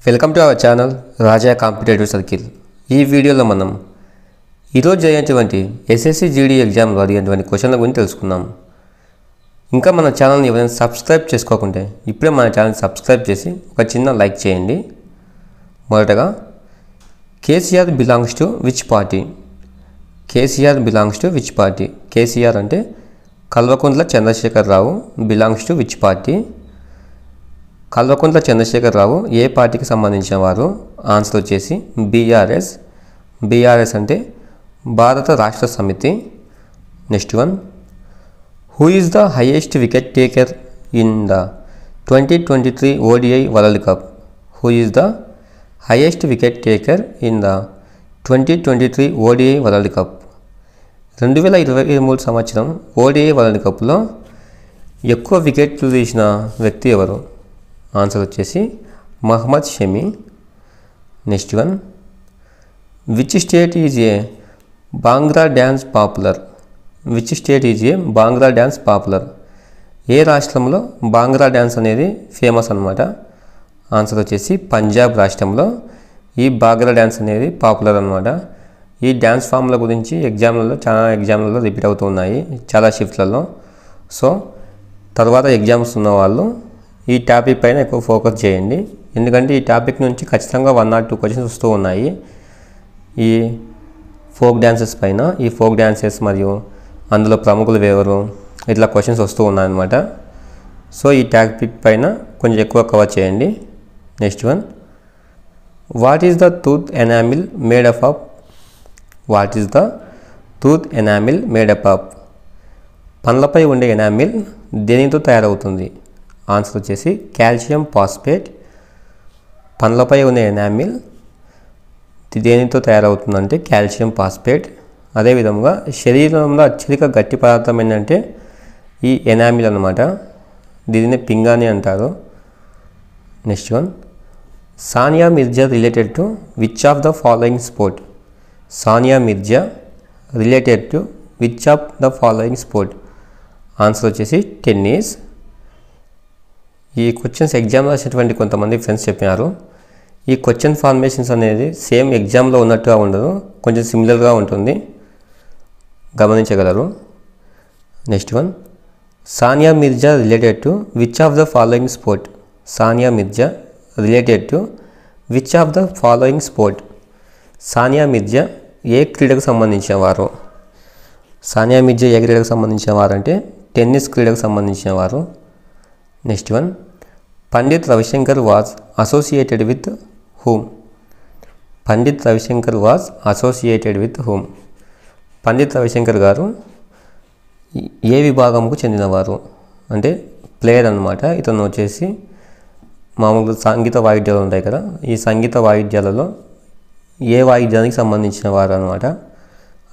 Welcome to our channel Raja competitive circle. ఈ వీడియోలో మనం ఈరోజు జరిగినటువంటి ఎస్ఎస్సి జీడీ ఎగ్జామ్లో అడిగినటువంటి క్వశ్చన్ల గురించి తెలుసుకుందాం. ఇంకా మన ఛానల్ని ఎవరైనా సబ్స్క్రైబ్ చేసుకోకుంటే ఇప్పుడే మన ఛానల్ సబ్స్క్రైబ్ చేసి ఒక చిన్న లైక్ చేయండి. మొదటగా, KCR belongs to which party? KCR belongs to which party? KCR అంటే Kalvakuntla Chandrashekar Rao. Belongs to which party? Kalvakuntla Chandrashekar Rao ఏ పార్టీకి సంబంధించిన వారు? ఆన్సర్ వచ్చేసి బీఆర్ఎస్. బీఆర్ఎస్ అంటే భారత రాష్ట్ర సమితి. Next one, who is the highest wicket taker in the 2023 ODI world cup? Who is the highest wicket taker in the 2023 ODI world cup? 2023 సంవత్సరం ODI వరల్డ్ కప్లో ఎక్కువ వికెట్లు తీసిన వ్యక్తి ఎవరు? ఆన్సర్ వచ్చేసి Mohammed Shami. Next one, which state is a bhangra dance popular? Which state is a bhangra dance popular? ఏ రాష్ట్రంలో బాంగ్రా డ్యాన్స్ అనేది ఫేమస్ అనమాట? ఆన్సర్ వచ్చేసి పంజాబ్ రాష్ట్రంలో ఈ బాంగ్రా డ్యాన్స్ అనేది పాపులర్ అనమాట. ఈ డ్యాన్స్ ఫామ్ల గురించి చాలా ఎగ్జామ్లలో రిపీట్ అవుతూ ఉన్నాయి, చాలా షిఫ్ట్లలో. సో తర్వాత ఎగ్జామ్స్ ఉన్న వాళ్ళు ఈ టాపిక్ పైన ఎక్కువ ఫోకస్ చేయండి, ఎందుకంటే ఈ టాపిక్ నుంచి ఖచ్చితంగా 1 or 2 క్వశ్చన్స్ వస్తూ ఉన్నాయి ఈ ఫోక్ డ్యాన్సెస్ పైన. ఈ ఫోక్ డ్యాన్సెస్ మరియు అందులో ప్రముఖులు ఎవరు, ఇట్లా క్వశ్చన్స్ వస్తూ ఉన్నాయన్నమాట. సో ఈ టాపిక్ పైన కొంచెం ఎక్కువ కవర్ చేయండి. Next one, what is the tooth enamel made up of? What is the tooth enamel made up of? పండ్లపై ఉండే ఎనామిల్ దేనితో తయారవుతుంది? ఆన్సర్ వచ్చేసి కాల్షియం ఫాస్ఫేట్. పండ్లపై ఉన్న ఎనామిల్ దేనితో తయారవుతుందంటే కాల్షియం ఫాస్ఫేట్. అదేవిధంగా శరీరంలో అత్యధిక గట్టి పదార్థం ఏంటంటే ఈ ఎనామిల్ అన్నమాట. దీనిని పింగాణి అంటారు. Next one, Sania Mirza related to which of the following sport? Sania Mirza related to which of the following sport? Answer వచ్చేసి టెన్నిస్. ఈ క్వశ్చన్స్ ఎగ్జామ్ రాసినటువంటి కొంతమంది ఫ్రెండ్స్ చెప్పినారు, ఈ క్వశ్చన్ ఫార్మేషన్స్ అనేది సేమ్ ఎగ్జామ్లో ఉన్నట్టుగా ఉండదు, కొంచెం సిమిలర్గా ఉంటుంది, గమనించగలరు. Next one, Sania Mirza related to which of the following sport? Sania Mirza related to which of the following sport? Sania Mirza ఏ క్రీడకు సంబంధించిన వారు? సానియా మిర్జా ఏ క్రీడకు సంబంధించిన వారు అంటే టెన్నిస్ క్రీడకు సంబంధించిన వారు. Next one, Pandit Ravishankar was associated with whom? Pandit Ravishankar was associated with whom? Pandit Ravishankar గారు ఏ విభాగంకు చెందినవారు? అంటే ప్లేయర్ అన్నమాట. ఇతను వచ్చేసి మామూలుగా సంగీత వాయిద్యాలు ఉంటాయి కదా, ఈ సంగీత వాయిద్యాలలో ఏ వాయిద్యానికి సంబంధించిన వారు అనమాట?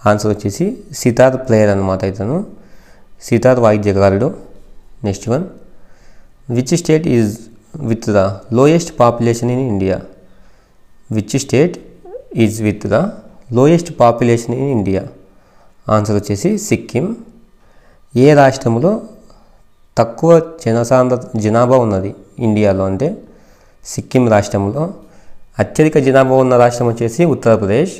ఆన్సర్ వచ్చేసి సితార్ ప్లేయర్ అనమాట. ఇతను సితార్ వాయిద్యకారుడు. Next one, which state is with the lowest population in India? Which state is with the lowest population in India? Answer వచ్చేసి సిక్కిం. ఏ రాష్ట్రంలో తక్కువ జనాభా ఉన్నది ఇండియాలో అంటే సిక్కిం రాష్ట్రంలో. అత్యధిక జనాభా ఉన్న రాష్ట్రం వచ్చేసి ఉత్తరప్రదేశ్.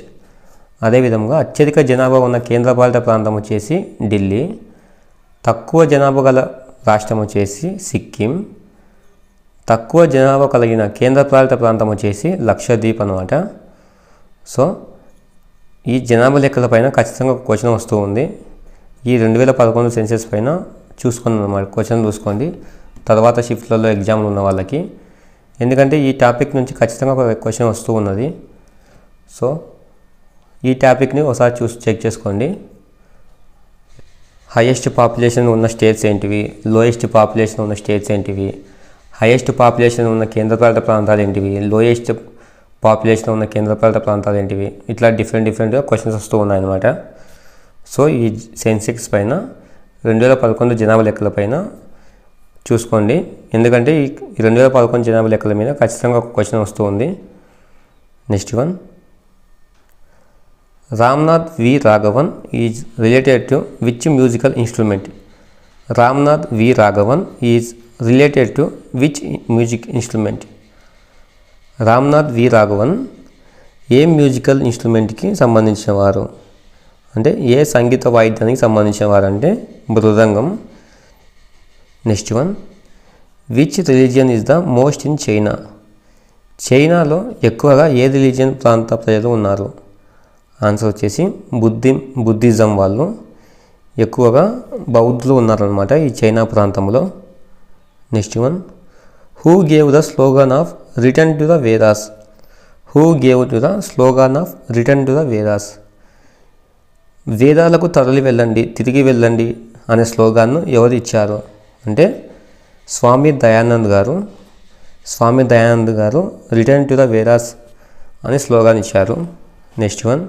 అదేవిధంగా అత్యధిక జనాభా ఉన్న కేంద్రపాలిత ప్రాంతం వచ్చేసి ఢిల్లీ. తక్కువ జనాభా గల రాష్ట్రం వచ్చేసి సిక్కిం. తక్కువ జనాభా కలిగిన కేంద్రపాలిత ప్రాంతం వచ్చేసి లక్షద్వీప్ అనమాట. సో ఈ జనాభా లెక్కల పైన ఖచ్చితంగా ఒక క్వశ్చన్ వస్తూ ఉంది. ఈ 2011 సెన్సెస్ పైన చూసుకుని అన్నమాట, క్వశ్చన్ చూసుకోండి తర్వాత షిఫ్ట్లలో ఎగ్జామ్లు ఉన్న వాళ్ళకి, ఎందుకంటే ఈ టాపిక్ నుంచి ఖచ్చితంగా ఒక క్వశ్చన్ వస్తూ ఉన్నది. సో ఈ టాపిక్ని ఒకసారి చెక్ చేసుకోండి. హైయెస్ట్ పాపులేషన్ ఉన్న స్టేట్స్ ఏంటివి, లోయెస్ట్ పాపులేషన్ ఉన్న స్టేట్స్ ఏంటివి, హైయెస్ట్ పాపులేషన్ ఉన్న కేంద్రపాలిత ప్రాంతాలు ఏంటివి, లోయెస్ట్ పాపులేషన్ ఉన్న కేంద్రపాలిత ప్రాంతాలు ఏంటివి, ఇట్లా డిఫరెంట్గా క్వశ్చన్స్ వస్తూ ఉన్నాయన్నమాట. సో ఈ సెన్సెక్స్ పైన 2011 జనాభా లెక్కల పైన చూసుకోండి, ఎందుకంటే ఈ 2011 జనాభా లెక్కల మీద ఖచ్చితంగా ఒక క్వశ్చన్ వస్తూ ఉంది. Next one, Ramnath V Raghavan is related to which musical instrument? Ramnath V Raghavan is related to which music instrument? Ramnath V Raghavan ఏ మ్యూజికల్ ఇన్స్ట్రుమెంట్కి సంబంధించిన వారు అంటే ఏ సంగీత వాయిద్యానికి సంబంధించిన వారు అంటే mridangam. Next one, which religion is the most in China? చైనాలో ఎక్కువగా ఏ రిలీజియన్ ప్రాంత ప్రజలు ఉన్నారు? ఆన్సర్ వచ్చేసి బుద్ధిజం వాళ్ళు, ఎక్కువగా బౌద్ధులు ఉన్నారనమాట ఈ చైనా ప్రాంతంలో. Next one, who gave the slogan of return to the Vedas? Who gave to the slogan of return to the Vedas? వేదాలకు తిరిగి వెళ్ళండి అనే స్లోగాన్ను ఎవరు ఇచ్చారు అంటే స్వామి దయానంద్ గారు రిటర్న్ టు ద వేదాస్ అనే స్లోగాన్ ఇచ్చారు. Next one,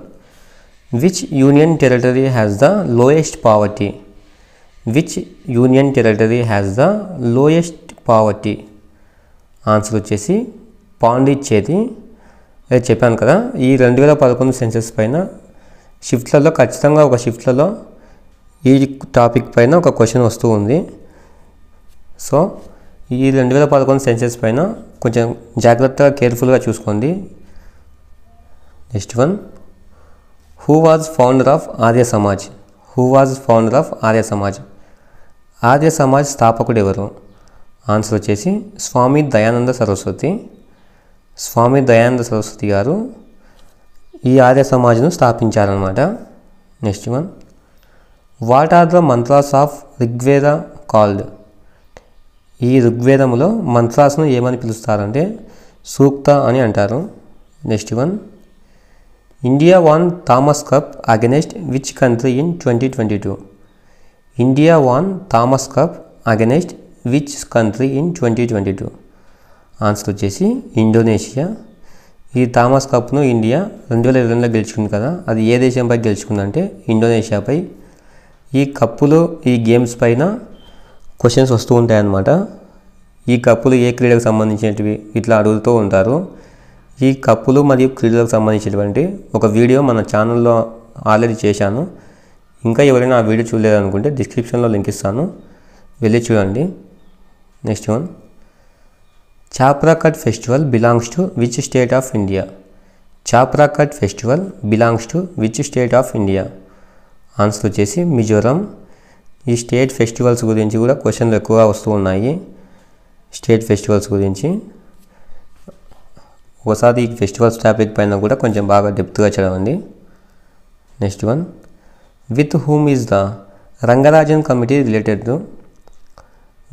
which union territory has the lowest poverty? Which union territory has the lowest poverty? Answer వచ్చేసి పాండిచ్చేరి. అది చెప్పాను కదా, ఈ 2011 సెన్సెస్ పైన షిఫ్ట్లలో ఖచ్చితంగా ఒక షిఫ్ట్లలో ఈ టాపిక్ పైన ఒక క్వశ్చన్ వస్తూ ఉంది. సో ఈ 2011 సెన్సెస్ పైన కొంచెం జాగ్రత్తగా కేర్ఫుల్గా చూసుకోండి. Next one, who was founder of Arya Samaj? Who was founder of Arya Samaj? Arya Samaj స్థాపకుడు ఎవరు? ఆన్సర్ వచ్చేసి స్వామి దయానంద సరస్వతి గారు ఈ ఆర్య సమాజ్ను స్థాపించారనమాట. Next one, what are the mantras of Rigveda called? ఈ ఋగ్వేదములో మంత్రాస్ను ఏమని పిలుస్తారంటే సూక్త అని అంటారు. Next one, India won Thomas Cup against which country in 2022? India won Thomas Cup against which country in 2022? Answer వచ్చేసి ఇండోనేషియా. ఈ థామస్ కప్ను ఇండియా 2022లో గెలుచుకుంది కదా, అది ఏ దేశంపై గెలుచుకుందంటే ఇండోనేషియాపై. ఈ కప్పులు ఈ గేమ్స్ పైన క్వశ్చన్స్ వస్తూ ఉంటాయన్నమాట. ఈ కప్పులు ఏ క్రీడకు సంబంధించినవి ఇట్లా అడుగుతూ ఉంటారు. ఈ కప్పులు మరియు క్రీడలకు సంబంధించినటువంటి ఒక వీడియో మన ఛానల్లో ఆల్రెడీ చేశాను. ఇంకా ఎవరైనా ఆ వీడియో చూడలేదనుకుంటే డిస్క్రిప్షన్లో లింక్ ఇస్తాను, వెళ్ళి చూడండి. Next one, Chapchar Kut festival belongs to which state of India? Chapchar Kut festival belongs to which state of India? Answer వచ్చేసి మిజోరం. ఈ స్టేట్ ఫెస్టివల్స్ గురించి కూడా క్వశ్చన్లు ఎక్కువగా వస్తూ ఉన్నాయి. స్టేట్ ఫెస్టివల్స్ గురించి ఒకసారి ఈ ఫెస్టివల్స్ టాపిక్ పైన కూడా కొంచెం బాగా డెప్త్గా చదవండి. Next one, with whom is the Rangarajan committee related to?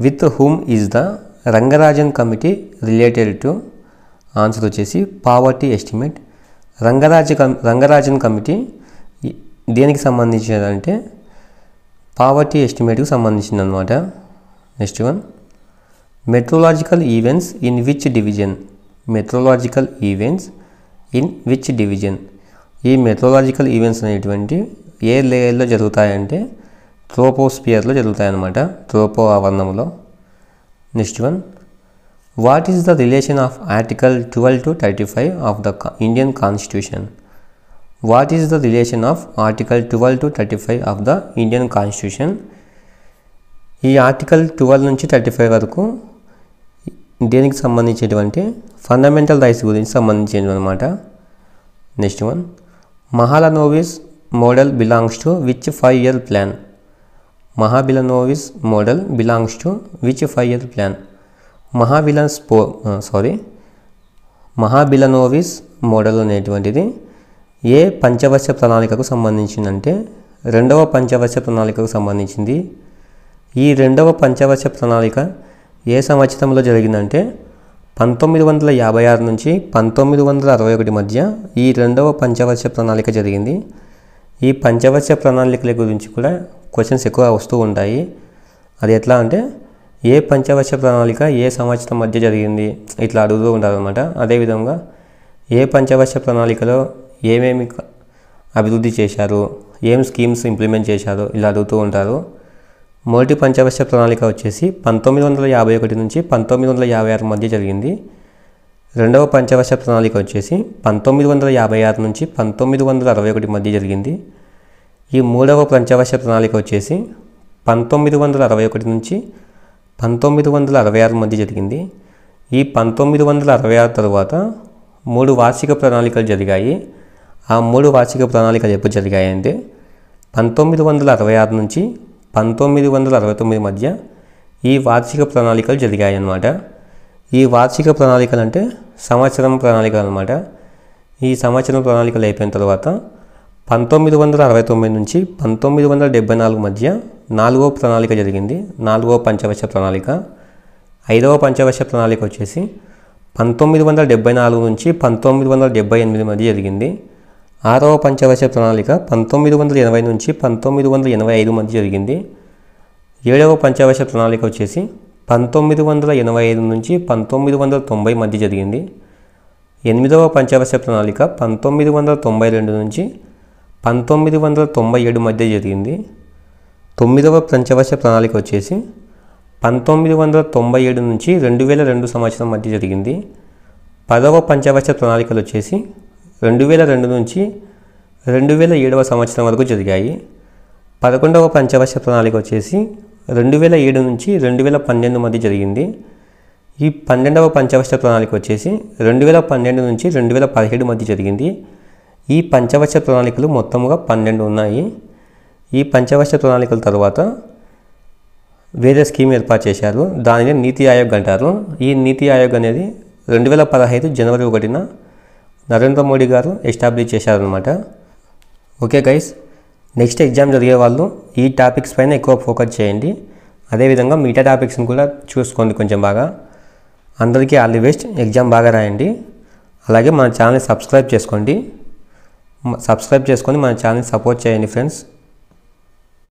With whom is the Rangarajan committee related to? Answer వచ్చేసి పావర్టీ ఎస్టిమేట్. రంగరాజన్ కమిటీ దేనికి సంబంధించినదంటే పావర్టీ ఎస్టిమేట్కి సంబంధించింది అనమాట. Next one, meteorological events in which division? Meteorological events in which division? ఈ meteorological events అనేటువంటి ఏ లేయర్లో జరుగుతాయంటే ట్రోపోస్పియర్లో జరుగుతాయన్నమాట, ట్రోపో ఆవరణంలో. Next one, what is the relation of article 12 to 35 of the Indian constitution? What is the relation of article 12 to 35 of the Indian constitution? ఈ article 12 నుంచి 35 వరకు దేనికి సంబంధించేటువంటి fundamental rights గురించి సంబంధించినవి అనమాట. Next one, Mahalanobis model belongs to which 5-year plan? Mahalanobis model belongs to which 5-year plan? Mahalanobis model అనేటువంటిది ఏ పంచవర్ష ప్రణాళికకు సంబంధించిందంటే 2వ పంచవర్ష ప్రణాళికకు సంబంధించింది. ఈ 2వ పంచవర్ష ప్రణాళిక ఏ సంవత్సరంలో జరిగిందంటే 1956 నుంచి 1961 మధ్య ఈ 2వ పంచవర్ష ప్రణాళిక జరిగింది. ఈ పంచవర్ష ప్రణాళికల గురించి కూడా క్వశ్చన్స్ ఎక్కువ వస్తూ ఉంటాయి. అది ఎట్లా అంటే ఏ పంచవర్ష ప్రణాళిక ఏ సంవత్సరం మధ్య జరిగింది ఇట్లా అడుగుతూ ఉంటారు అనమాట. అదేవిధంగా ఏ పంచవర్ష ప్రణాళికలో ఏమేమి అభివృద్ధి చేశారు, ఏం స్కీమ్స్ ఇంప్లిమెంట్ చేశారు ఇలా అడుగుతూ ఉంటారు. మొదటి పంచవర్ష ప్రణాళిక వచ్చేసి 1951 నుంచి 1956 మధ్య జరిగింది. 2వ పంచవర్ష ప్రణాళిక వచ్చేసి 1956 నుంచి 1961 మధ్య జరిగింది. ఈ 3వ పంచవర్ష ప్రణాళిక వచ్చేసి 1961 నుంచి 1966 మధ్య జరిగింది. ఈ 1966 తర్వాత 3 వార్షిక ప్రణాళికలు జరిగాయి. ఆ 3 వార్షిక ప్రణాళికలు ఎప్పుడు జరిగాయంటే 1966 నుంచి 1969 మధ్య ఈ వార్షిక ప్రణాళికలు జరిగాయి అన్నమాట. ఈ వార్షిక ప్రణాళికలు అంటే సంవత్సరం ప్రణాళికలు అన్నమాట. ఈ సంవత్సరం ప్రణాళికలు అయిపోయిన తర్వాత 1969 నుంచి 1974 మధ్య 4వ ప్రణాళిక జరిగింది. 4వ పంచవర్ష ప్రణాళిక. 5వ పంచవర్ష ప్రణాళిక వచ్చేసి 1974 నుంచి 1978 మధ్య జరిగింది. 6వ పంచవర్ష ప్రణాళిక 1980 నుంచి 1985 మధ్య జరిగింది. 7వ పంచవర్ష ప్రణాళిక వచ్చేసి 1985 నుంచి 1990 మధ్య జరిగింది. 8వ పంచవర్ష ప్రణాళిక 1992 నుంచి 1997 మధ్య జరిగింది. 9వ పంచవర్ష ప్రణాళిక వచ్చేసి 1997 నుంచి 2002 సంవత్సరం మధ్య జరిగింది. 10వ పంచవర్ష ప్రణాళికలు వచ్చేసి 2002 నుంచి 2007 సంవత్సరం వరకు జరిగాయి. 11వ పంచవర్ష ప్రణాళిక వచ్చేసి 2007 నుంచి 2012 మధ్య జరిగింది. ఈ 12వ పంచవర్ష ప్రణాళిక వచ్చేసి 2012 నుంచి 2017 మధ్య జరిగింది. ఈ పంచవర్ష ప్రణాళికలు మొత్తంగా 12 ఉన్నాయి. ఈ పంచవర్ష ప్రణాళికల తర్వాత వేరే స్కీమ్ ఏర్పాటు చేశారు. దానిని నీతి ఆయోగ్ అంటారు. ఈ నీతి ఆయోగ్ అనేది 2015 జనవరి 1న నరేంద్ర మోడీ గారు ఎస్టాబ్లిష్ చేశారనమాట. ఓకే గైస్, నెక్స్ట్ ఎగ్జామ్ జరిగే వాళ్ళు ఈ టాపిక్స్ పైన ఎక్కువ ఫోకస్ చేయండి. అదేవిధంగా మిగతా టాపిక్స్ని కూడా చూసుకోండి కొంచెం బాగా. అందరికీ ఆల్ ది బెస్ట్. ఎగ్జామ్ బాగా రాయండి. అలాగే మన ఛానల్ని సబ్స్క్రైబ్ చేసుకొని మన ఛానల్ని సపోర్ట్ చేయండి ఫ్రెండ్స్.